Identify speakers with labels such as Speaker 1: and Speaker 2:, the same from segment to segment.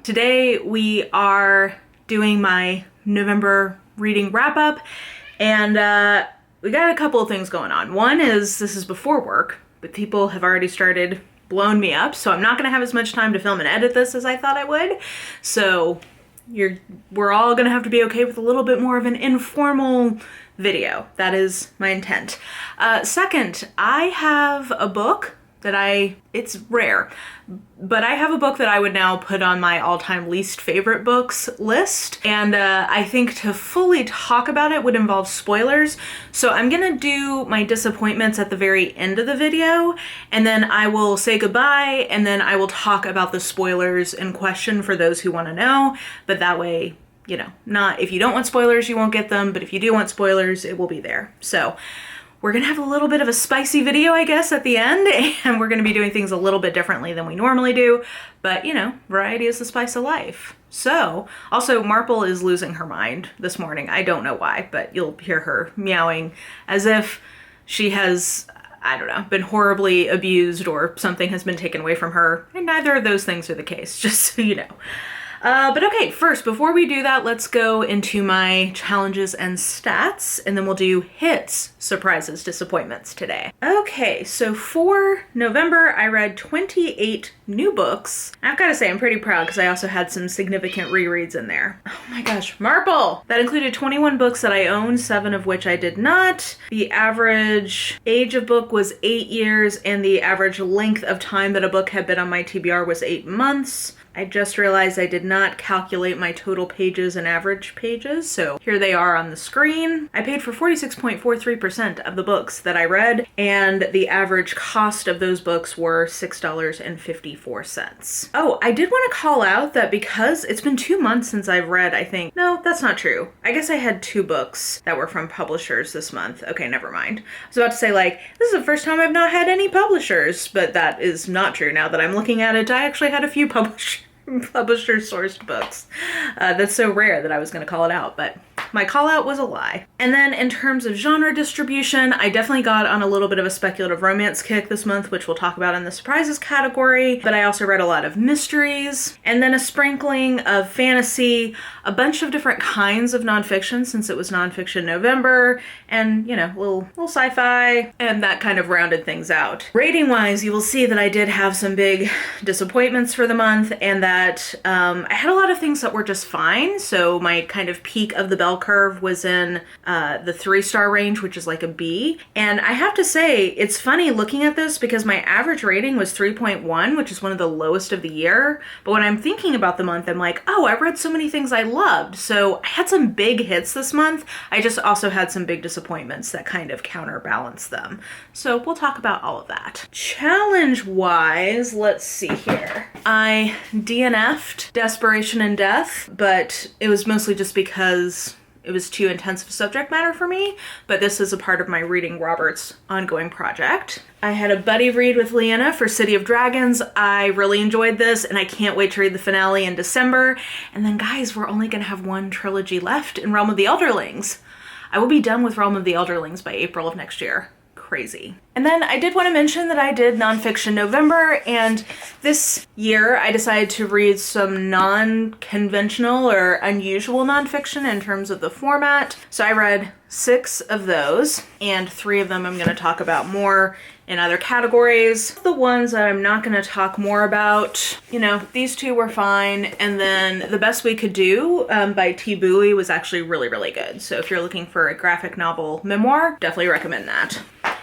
Speaker 1: Today we are doing my November reading wrap-up, and we got a couple of things going on. One is this is before work, but people have already started blowing me up, so I'm not gonna have as much time to film and edit this as I thought I would. So we're all gonna have to be okay with a little bit more of an informal video. That is my intent. Second, I have a book that it's rare, but I have a book that I would now put on my all-time least favorite books list. And I think to fully talk about it would involve spoilers. So I'm gonna do my disappointments at the very end of the video, and then I will say goodbye, and then I will talk about the spoilers in question for those who wanna know. But that way, you know, if you don't want spoilers, you won't get them, but if you do want spoilers, it will be there. So we're gonna have a little bit of a spicy video, I guess, at the end, and we're gonna be doing things a little bit differently than we normally do, but you know, variety is the spice of life. So, also, Marple is losing her mind this morning. I don't know why, but you'll hear her meowing as if she has, I don't know, been horribly abused or something has been taken away from her, and neither of those things are the case, just so you know. But okay, first, before we do that, let's go into my challenges and stats, and then we'll do hits, surprises, disappointments today. Okay, so for November, I read 28 new books. I've got to say, I'm pretty proud because I also had some significant rereads in there. Oh my gosh, Marple! That included 21 books that I owned, 7 of which I did not. The average age of book was 8 years, and the average length of time that a book had been on my TBR was 8 months. I just realized I did not calculate my total pages and average pages, so here they are on the screen. I paid for 46.43% of the books that I read, and the average cost of those books were $6.54. Oh, I did want to call out that because it's been 2 months since I've read, no, that's not true. I guess I had 2 books that were from publishers this month. Okay, never mind. I was about to say, this is the first time I've not had any publishers, but that is not true now that I'm looking at it. I actually had a few publisher-sourced books. That's so rare that I was going to call it out, but my call out was a lie. And then in terms of genre distribution, I definitely got on a little bit of a speculative romance kick this month, which we'll talk about in the surprises category, but I also read a lot of mysteries, and then a sprinkling of fantasy, a bunch of different kinds of nonfiction since it was Nonfiction November, and, you know, little sci-fi, and that kind of rounded things out. Rating-wise, you will see that I did have some big disappointments for the month, and that I had a lot of things that were just fine. So my kind of peak of the bell curve was in the 3-star range, which is like a B. And I have to say, it's funny looking at this because my average rating was 3.1, which is one of the lowest of the year. But when I'm thinking about the month, I'm like, oh, I read so many things I loved. So I had some big hits this month. I just also had some big disappointments that kind of counterbalance them. So we'll talk about all of that. Challenge-wise, let's see here. I DNF'd Desperation and Death, but it was mostly just because it was too intensive subject matter for me, but this is a part of my Reading Roberts ongoing project. I had a buddy read with Leanna for City of Dragons. I really enjoyed this, and I can't wait to read the finale in December. And then guys, we're only gonna have one trilogy left in Realm of the Elderlings. I will be done with Realm of the Elderlings by April of next year. Crazy. And then I did want to mention that I did Nonfiction November, and this year I decided to read some non-conventional or unusual nonfiction in terms of the format. So I read 6 of those, and 3 of them I'm going to talk about more in other categories. The ones that I'm not going to talk more about, you know, these 2 were fine, and then The Best We Could Do by T. Bowie was actually really, really good. So if you're looking for a graphic novel memoir, definitely recommend that.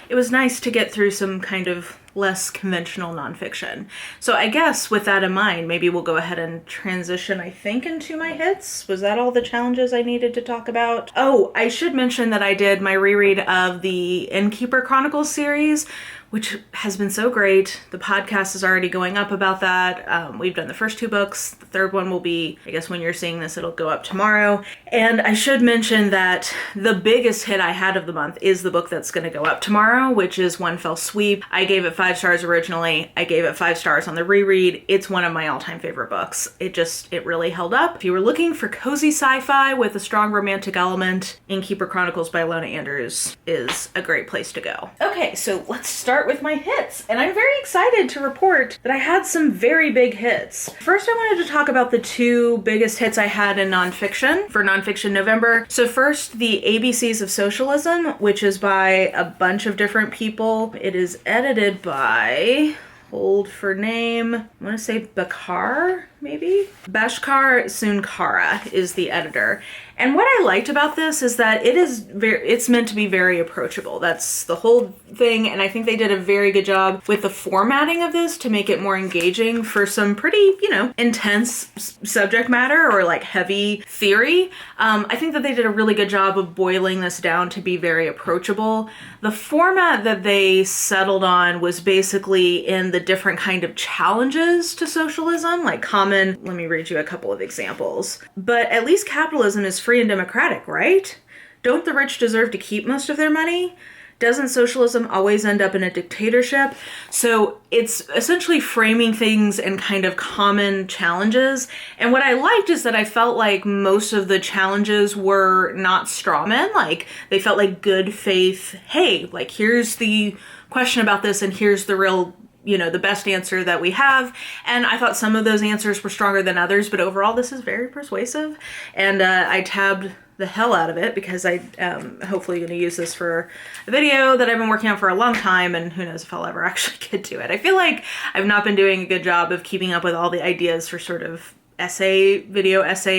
Speaker 1: It was nice to get through some kind of less conventional nonfiction. So I guess with that in mind, maybe we'll go ahead and transition, I think, into my hits. Was that all the challenges I needed to talk about? Oh, I should mention that I did my reread of the Innkeeper Chronicles series, which has been so great. The podcast is already going up about that. We've done the first 2 books. The 3rd one will be, I guess when you're seeing this, it'll go up tomorrow. And I should mention that the biggest hit I had of the month is the book that's gonna go up tomorrow, which is One Fell Sweep. I gave it 5 stars originally. I gave it 5 stars on the reread. It's one of my all-time favorite books. It really held up. If you were looking for cozy sci-fi with a strong romantic element, Innkeeper Chronicles by Lona Andrews is a great place to go. Okay, so let's start start with my hits, and I'm very excited to report that I had some very big hits. First, I wanted to talk about the two biggest hits I had in nonfiction for Nonfiction November. So first, The ABCs of Socialism, which is by a bunch of different people. It is edited by, hold for name, I want to say Bakar, maybe? Bashkar Sunkara is the editor. And what I liked about this is that it's meant to be very approachable. That's the whole thing, and I think they did a very good job with the formatting of this to make it more engaging for some pretty, intense subject matter or like heavy theory. I think that they did a really good job of boiling this down to be very approachable. The format that they settled on was basically in the different kind of challenges to socialism, like common, let me read you a couple of examples. But at least capitalism is free and democratic, right? Don't the rich deserve to keep most of their money? Doesn't socialism always end up in a dictatorship? So it's essentially framing things in kind of common challenges. And what I liked is that I felt like most of the challenges were not straw men. Like they felt like good faith, hey, like here's the question about this and here's the real the best answer that we have. And I thought some of those answers were stronger than others, but overall this is very persuasive. And I tabbed the hell out of it because I am hopefully going to use this for a video that I've been working on for a long time, and who knows if I'll ever actually get to it. I feel like I've not been doing a good job of keeping up with all the ideas for sort of essay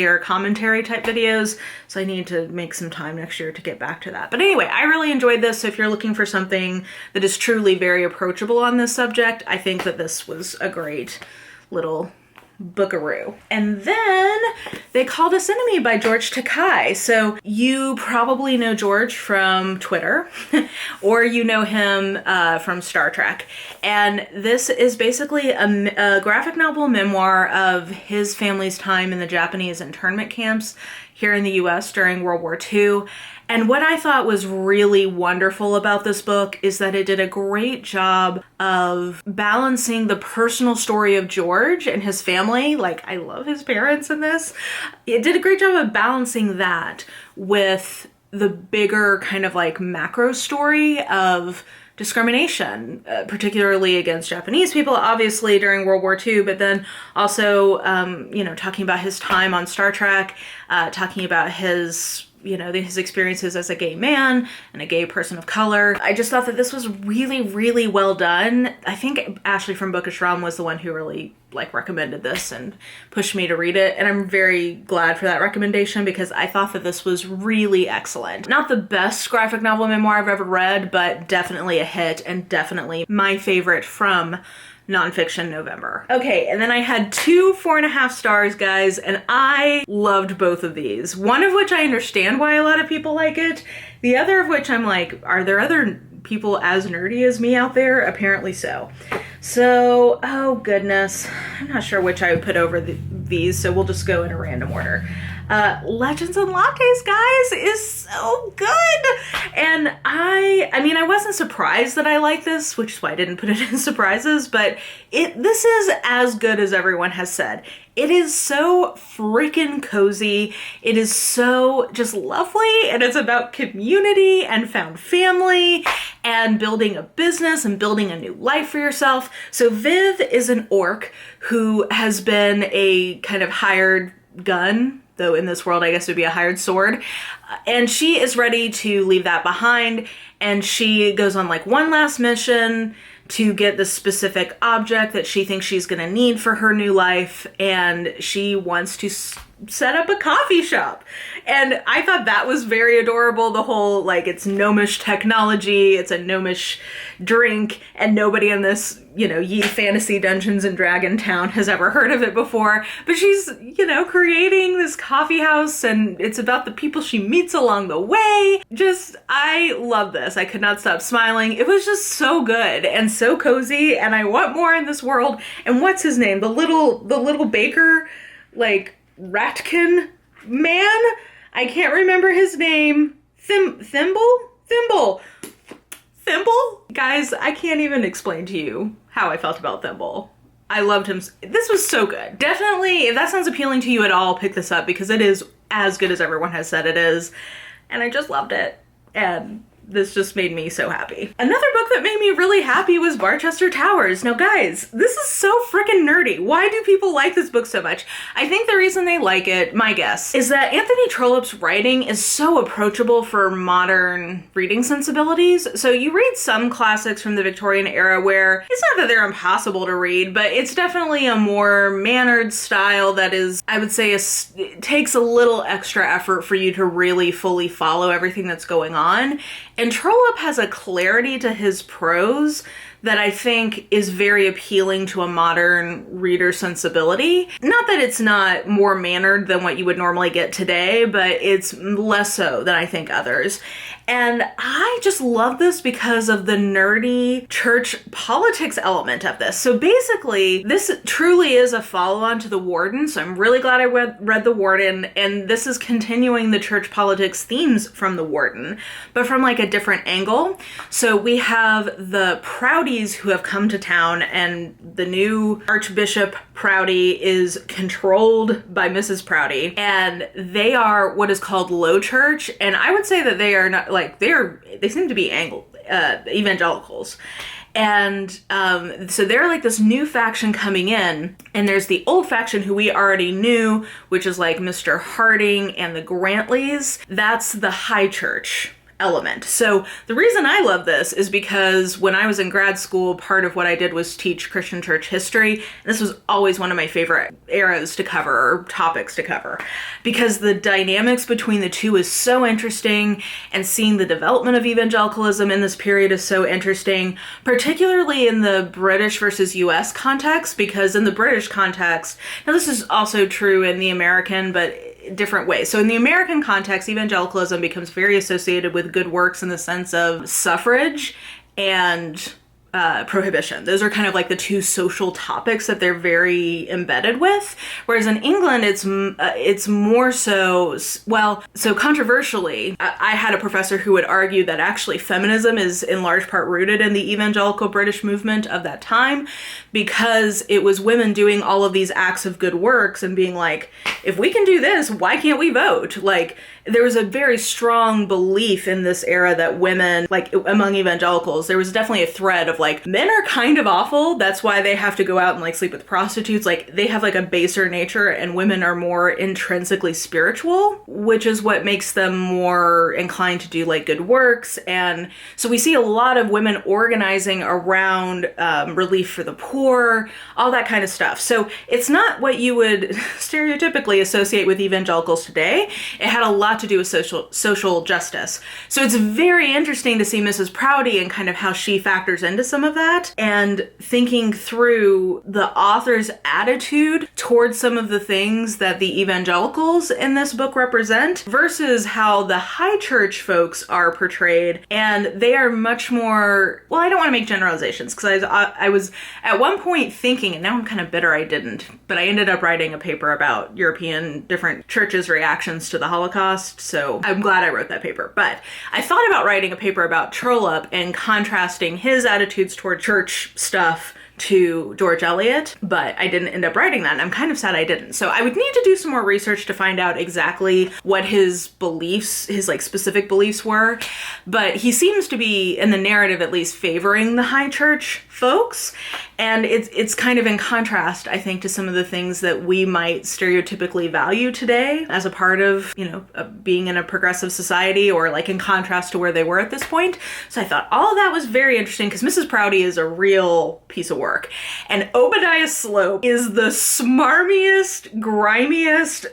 Speaker 1: or commentary type videos, so I need to make some time next year to get back to that. But anyway, I really enjoyed this. So if you're looking for something that is truly very approachable on this subject, I think that this was a great little bookaroo. And then They Called Us Enemy by George Takei. So you probably know George from Twitter or you know him from Star Trek. And this is basically a graphic novel memoir of his family's time in the Japanese internment camps here in the US during World War II. And what I thought was really wonderful about this book is that it did a great job of balancing the personal story of George and his family. Like, I love his parents in this. It did a great job of balancing that with the bigger kind of like macro story of discrimination, particularly against Japanese people, obviously during World War II, but then also, talking about his time on Star Trek, talking about his experiences as a gay man and a gay person of color. I just thought that this was really, really well done. I think Ashley from Bookish Realm was the one who really recommended this and pushed me to read it. And I'm very glad for that recommendation because I thought that this was really excellent. Not the best graphic novel memoir I've ever read, but definitely a hit and definitely my favorite from Nonfiction November. Okay, and then I had 2 4.5 stars, guys, and I loved both of these. One of which I understand why a lot of people like it. The other of which I'm like, are there other people as nerdy as me out there? Apparently so. So, oh goodness, I'm not sure which I would put over these, so we'll just go in a random order. Legends and Lattes, guys, is so good. And I wasn't surprised that I like this, which is why I didn't put it in surprises, but this is as good as everyone has said. It is so freaking cozy. It is so just lovely, and it's about community and found family and building a business and building a new life for yourself. So Viv is an orc who has been a kind of hired gun, though in this world I guess it would be a hired sword, and she is ready to leave that behind, and she goes on one last mission to get the specific object that she thinks she's gonna need for her new life, and she wants to set up a coffee shop. And I thought that was very adorable. The whole, it's gnomish technology, it's a gnomish drink, and nobody in this, Ye Fantasy Dungeons and Dragon Town has ever heard of it before. But she's, creating this coffee house, and it's about the people she meets along the way. I love this. I could not stop smiling. It was just so good and so cozy, and I want more in this world. And what's his name? The little baker, Ratkin man? I can't remember his name. Thimble? Guys, I can't even explain to you how I felt about Thimble. I loved him. This was so good. Definitely, if that sounds appealing to you at all, pick this up because it is as good as everyone has said it is. And I just loved it. And this just made me so happy. Another book that made me really happy was Barchester Towers. Now guys, this is so freaking nerdy. Why do people like this book so much? I think the reason they like it, my guess, is that Anthony Trollope's writing is so approachable for modern reading sensibilities. So you read some classics from the Victorian era where it's not that they're impossible to read, but it's definitely a more mannered style that is, I would say, it takes a little extra effort for you to really fully follow everything that's going on. And Trollope has a clarity to his prose that I think is very appealing to a modern reader sensibility. Not that it's not more mannered than what you would normally get today, but it's less so than I think others. And I just love this because of the nerdy church politics element of this. So basically, this truly is a follow-on to The Warden, so I'm really glad I read The Warden, and this is continuing the church politics themes from The Warden, but from like a different angle. So we have the Proudies who have come to town, and the new Archbishop Proudy is controlled by Mrs. Proudy, and they are what is called Low Church, and I would say that they are not, like, they seem to be evangelicals. And so they're like this new faction coming in, and there's the old faction who we already knew, which is like Mr. Harding and the Grantleys. That's the high church element. So the reason I love this is because when I was in grad school, part of what I did was teach Christian church history. And this was always one of my favorite eras to cover, or topics to cover, because the dynamics between the two is so interesting, and seeing the development of evangelicalism in this period is so interesting, particularly in the British versus US context, because in the British context, now this is also true in the American, but different ways. So in the American context, evangelicalism becomes very associated with good works in the sense of suffrage and prohibition. Those are kind of like the two social topics that they're very embedded with. Whereas in England, it's more so, well, so controversially, I had a professor who would argue that actually feminism is in large part rooted in the evangelical British movement of that time, because it was women doing all of these acts of good works and being like, if we can do this, why can't we vote? Like, there was a very strong belief in this era that women, like among evangelicals, there was definitely a thread of like, men are kind of awful. That's why they have to go out and like sleep with prostitutes. Like, they have like a baser nature, and women are more intrinsically spiritual, which is what makes them more inclined to do like good works. And so we see a lot of women organizing around relief for the poor, all that kind of stuff. So it's not what you would stereotypically associate with evangelicals today. It had a lot to do with social justice. So it's very interesting to see Mrs. Proudy and kind of how she factors into some of that, and thinking through the author's attitude towards some of the things that the evangelicals in this book represent versus how the high church folks are portrayed. And they are much more, well, I don't want to make generalizations, because I was at one point thinking, and now I'm kind of bitter I didn't, but I ended up writing a paper about European different churches' reactions to the Holocaust. So I'm glad I wrote that paper. But I thought about writing a paper about Trollope and contrasting his attitudes toward church stuff to George Eliot, but I didn't end up writing that, and I'm kind of sad I didn't. So I would need to do some more research to find out exactly what his beliefs, his like specific beliefs were, but he seems to be, in the narrative at least, favoring the high church folks, and it's kind of in contrast, I think, to some of the things that we might stereotypically value today as a part of, being in a progressive society, or like in contrast to where they were at this point. So I thought all of that was very interesting, because Mrs. Proudy is a real piece of work. And Obadiah Slope is the smarmiest, grimiest,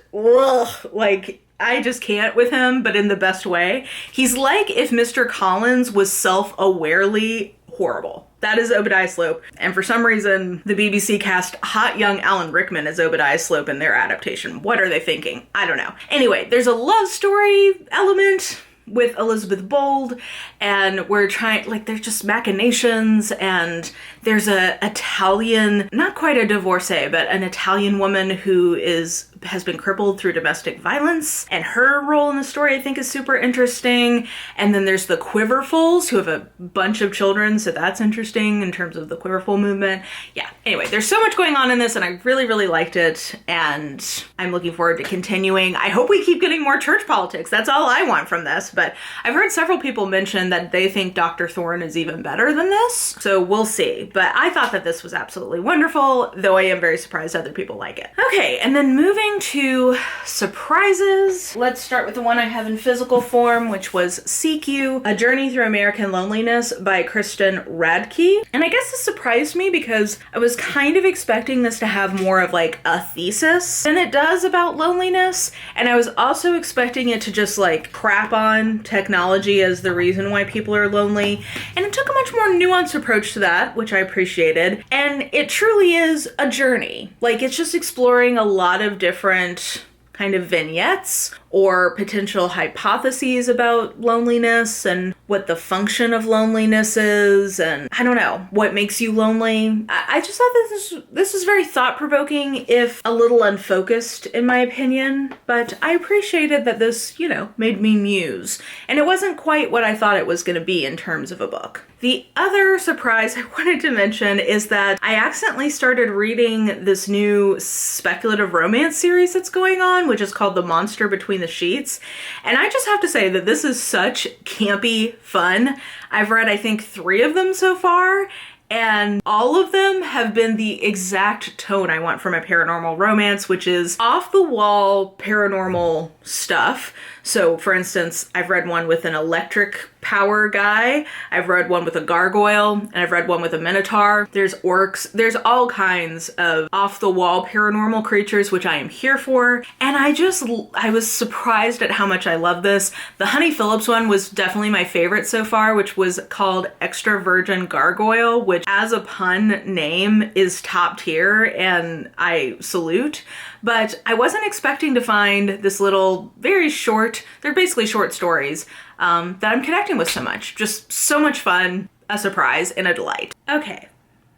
Speaker 1: I just can't with him, but in the best way. He's like if Mr. Collins was self-awarely horrible. That is Obadiah Slope. And for some reason, the BBC cast hot young Alan Rickman as Obadiah Slope in their adaptation. What are they thinking? I don't know. Anyway, there's a love story element with Elizabeth Bold, and we're trying, like, there's just machinations, and there's a Italian, not quite a divorcee, but an Italian woman who is has been crippled through domestic violence, and her role in the story I think is super interesting. And then there's the Quiverfuls, who have a bunch of children, so that's interesting in terms of the Quiverful movement. Yeah, anyway, there's so much going on in this, and I really, really liked it, and I'm looking forward to continuing. I hope we keep getting more church politics. That's all I want from this, but I've heard several people mention that they think Dr. Thorne is even better than this, so we'll see. But I thought that this was absolutely wonderful, though I am very surprised other people like it. Okay, and then moving to surprises, let's start with the one I have in physical form, which was Seek You, A Journey Through American Loneliness by Kristen Radke. And I guess this surprised me because I was kind of expecting this to have more of like a thesis than it does about loneliness. And I was also expecting it to just like crap on technology as the reason why people are lonely. And it took a much more nuanced approach to that, which I appreciated. And it truly is a journey. Like, it's just exploring a lot of different kind of vignettes or potential hypotheses about loneliness and what the function of loneliness is, and I don't know, what makes you lonely. I just thought that this was very thought-provoking, if a little unfocused in my opinion, but I appreciated that this, you know, made me muse. And it wasn't quite what I thought it was going to be in terms of a book. The other surprise I wanted to mention is that I accidentally started reading this new speculative romance series that's going on, which is called The Monster Between the Sheets. And I just have to say that this is such campy fun. I've read, I think, 3 of them so far, and all of them have been the exact tone I want from a paranormal romance, which is off-the-wall paranormal stuff. So, for instance, I've read one with an electric power guy, I've read one with a gargoyle, and I've read one with a minotaur. There's orcs. There's all kinds of off-the-wall paranormal creatures, which I am here for. And I was surprised at how much I love this. The Honey Phillips one was definitely my favorite so far, which was called Extra Virgin Gargoyle, which as a pun name is top tier, and I salute. But I wasn't expecting to find this little, very short, they're basically short stories, that I'm connecting with so much. Just so much fun, a surprise, and a delight. Okay,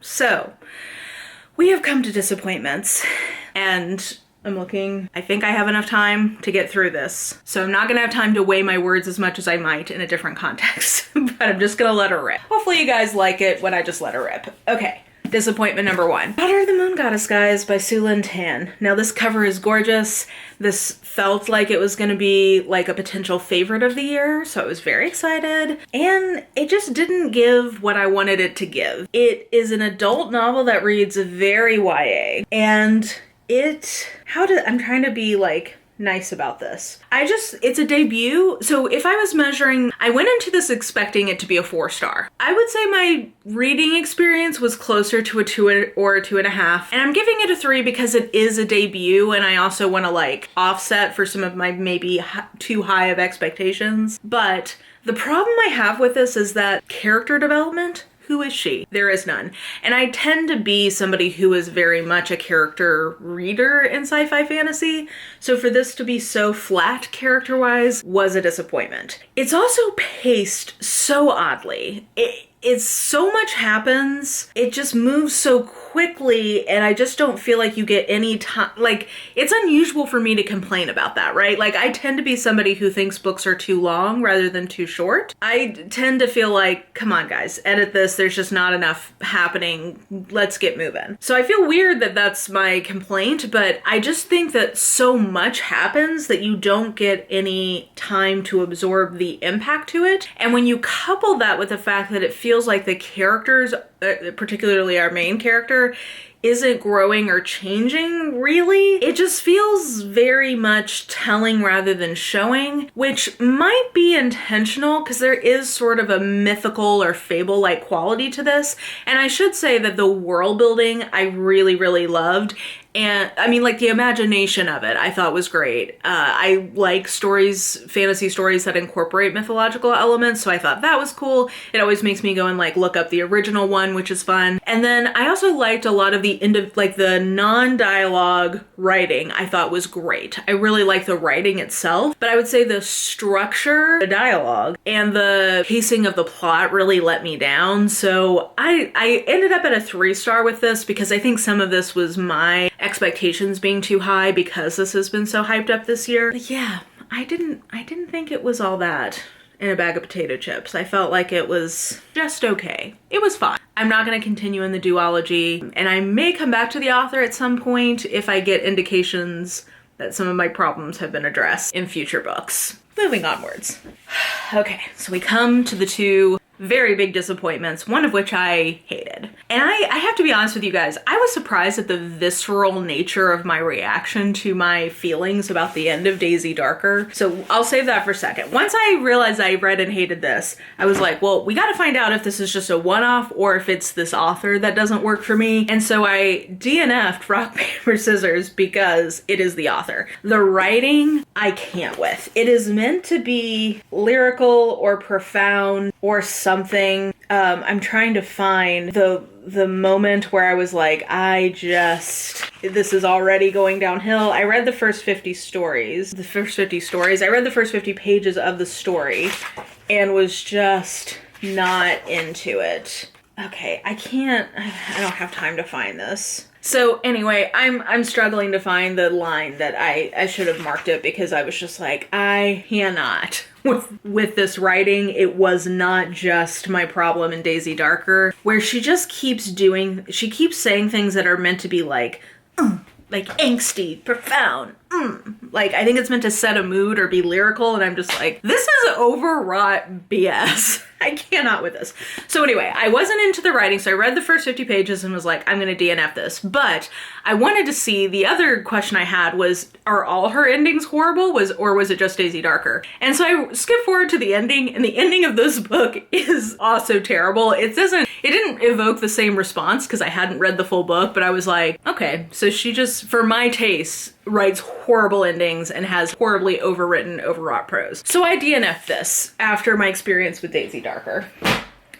Speaker 1: so we have come to disappointments, and I'm looking, I think I have enough time to get through this. So I'm not gonna have time to weigh my words as much as I might in a different context, but I'm just gonna let her rip. Hopefully you guys like it when I just let her rip. Okay. Disappointment number 1. Daughter of the Moon Goddess, guys, by Sue Lynn Tan. Now, this cover is gorgeous. This felt like it was going to be like a potential favorite of the year, so I was very excited. And it just didn't give what I wanted it to give. It is an adult novel that reads very YA, and I'm trying to be like nice about this. It's a debut. So if I was measuring, I went into this expecting it to be a 4-star. I would say my reading experience was closer to a 2 or a 2.5. And I'm giving it a 3 because it is a debut, and I also want to like offset for some of my maybe too high of expectations. But the problem I have with this is that character development, who is she? There is none. And I tend to be somebody who is very much a character reader in sci-fi fantasy. So for this to be so flat character-wise was a disappointment. It's also paced so oddly. It's so much happens. It just moves so quickly, and I just don't feel like you get any time. Like, it's unusual for me to complain about that, right? Like, I tend to be somebody who thinks books are too long rather than too short. I tend to feel like, come on guys, edit this. There's just not enough happening. Let's get moving. So I feel weird that that's my complaint, but I just think that so much happens that you don't get any time to absorb the impact to it. And when you couple that with the fact that it feels like the characters, particularly our main character, isn't growing or changing really, it just feels very much telling rather than showing, which might be intentional because there is sort of a mythical or fable-like quality to this. And I should say that the world building I really, really loved. And I mean, like, the imagination of it I thought was great. I like fantasy stories that incorporate mythological elements, so I thought that was cool. It always makes me go and like look up the original one, which is fun. And then I also liked a lot of the the non-dialogue writing I thought was great. I really like the writing itself, but I would say the structure, the dialogue, and the pacing of the plot really let me down. So I ended up at a 3-star with this because I think some of this was my expectations being too high because this has been so hyped up this year. But yeah, I didn't think it was all that in a bag of potato chips. I felt like it was just okay. It was fine. I'm not going to continue in the duology, and I may come back to the author at some point if I get indications that some of my problems have been addressed in future books. Moving onwards. Okay, so we come to the two very big disappointments, one of which I hated. And I have to be honest with you guys, I was surprised at the visceral nature of my reaction to my feelings about the end of Daisy Darker. So I'll save that for a second. Once I realized I read and hated this, I was like, well, we gotta find out if this is just a one-off or if it's this author that doesn't work for me. And so I DNF'd Rock, Paper, Scissors because it is the author. The writing, I can't with. It is meant to be lyrical or profound or something. I'm trying to find the moment where I was like, this is already going downhill. I read the first 50 stories. I read the first 50 pages of the story and was just not into it. Okay, I don't have time to find this. So anyway, I'm struggling to find the line that I should have marked it because I was just like, I cannot. With this writing, it was not just my problem in Daisy Darker, where she keeps saying things that are meant to be like angsty, profound. Like, I think it's meant to set a mood or be lyrical, and I'm just like, this is overwrought BS. I cannot with this. So anyway, I wasn't into the writing, so I read the first 50 pages and was like, I'm gonna DNF this. But I wanted to see, the other question I had was, are all her endings horrible? Or was it just Daisy Darker? And so I skipped forward to the ending, and the ending of this book is also terrible. It didn't evoke the same response because I hadn't read the full book, but I was like, okay, so she just, for my taste, writes horrible endings and has horribly overwritten, overwrought prose. So I DNF'd this after my experience with Daisy Darker.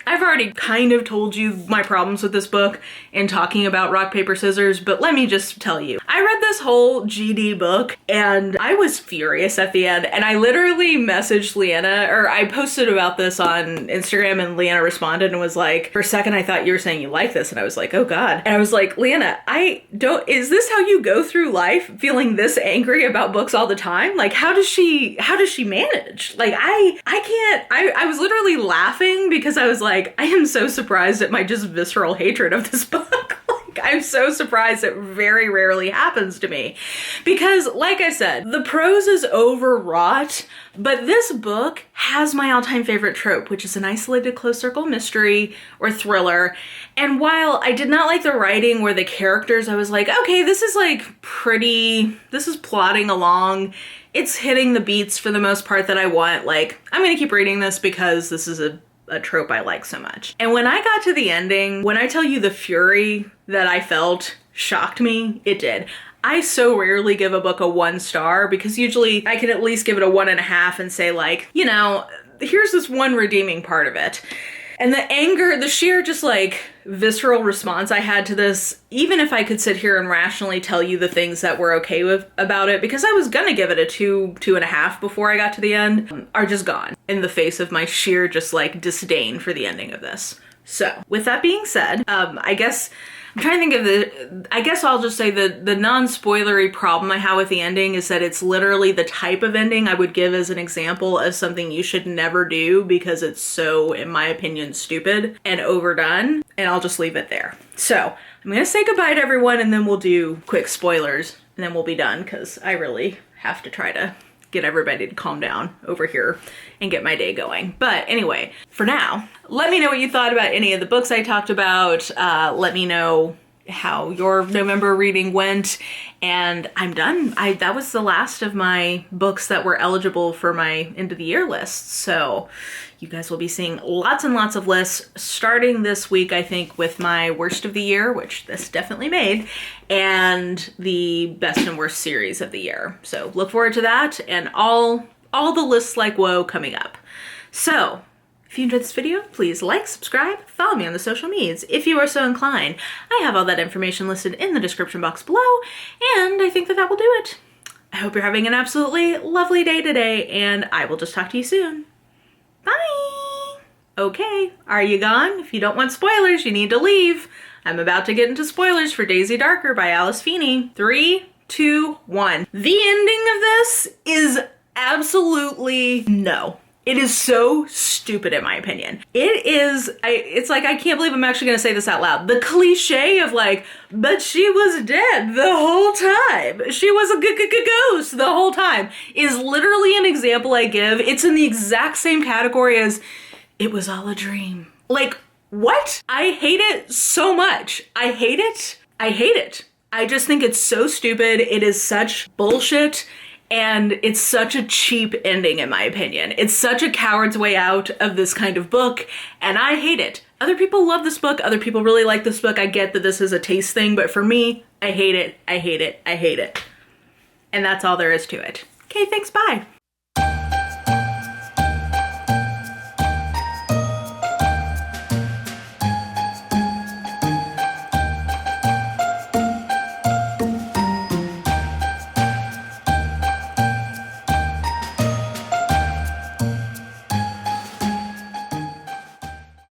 Speaker 1: I've already kind of told you my problems with this book in talking about Rock, Paper, Scissors, but let me just tell you. I read this whole GD book and I was furious at the end, and I literally messaged Leanna, or I posted about this on Instagram, and Leanna responded and was like, for a second I thought you were saying you like this, and I was like, oh God. And I was like, Leanna, is this how you go through life, feeling this angry about books all the time? Like, how does she manage? Like, I was literally laughing because I was like, I am so surprised at my just visceral hatred of this book. Like, I'm so surprised it very rarely happens to me. Because, like I said, the prose is overwrought, but this book has my all-time favorite trope, which is an isolated closed circle mystery or thriller. And while I did not like the writing where the characters, I was like, okay, this is plotting along. It's hitting the beats for the most part that I want. Like, I'm gonna keep reading this because this is a trope I like so much. And when I got to the ending, when I tell you the fury that I felt shocked me, it did. I so rarely give a book a 1 star because usually I can at least give it a 1.5 and say, like, you know, here's this one redeeming part of it. And the anger, the sheer just like visceral response I had to this, even if I could sit here and rationally tell you the things that were okay with about it, because I was gonna give it a 2.5 before I got to the end, are just gone in the face of my sheer just like disdain for the ending of this. So with that being said, I guess I'm trying to think of I guess I'll just say the non-spoilery problem I have with the ending is that it's literally the type of ending I would give as an example of something you should never do because it's so, in my opinion, stupid and overdone, and I'll just leave it there. So I'm gonna say goodbye to everyone, and then we'll do quick spoilers, and then we'll be done because I really have to try to get everybody to calm down over here and get my day going. But anyway, for now, let me know what you thought about any of the books I talked about. Let me know how your November reading went, and I'm done. That was the last of my books that were eligible for my end of the year list. So you guys will be seeing lots and lots of lists starting this week, I think, with my worst of the year, which this definitely made, and the best and worst series of the year. So look forward to that and all the lists like whoa coming up. So if you enjoyed this video, please like, subscribe, follow me on the social medias if you are so inclined. I have all that information listed in the description box below, and I think that will do it. I hope you're having an absolutely lovely day today, and I will just talk to you soon. Bye! Okay, are you gone? If you don't want spoilers, you need to leave. I'm about to get into spoilers for Daisy Darker by Alice Feeney. 3, 2, 1. The ending of this is absolutely no. It is so stupid in my opinion. It is, it's like, I can't believe I'm actually gonna say this out loud. The cliche of like, but she was dead the whole time. She was a ghost the whole time is literally an example I give. It's in the exact same category as it was all a dream. Like, what? I hate it so much. I hate it. I hate it. I just think it's so stupid. It is such bullshit. And it's such a cheap ending, in my opinion. It's such a coward's way out of this kind of book, and I hate it. Other people love this book. Other people really like this book. I get that this is a taste thing, but for me, I hate it. I hate it. I hate it. And that's all there is to it. Okay, thanks, bye.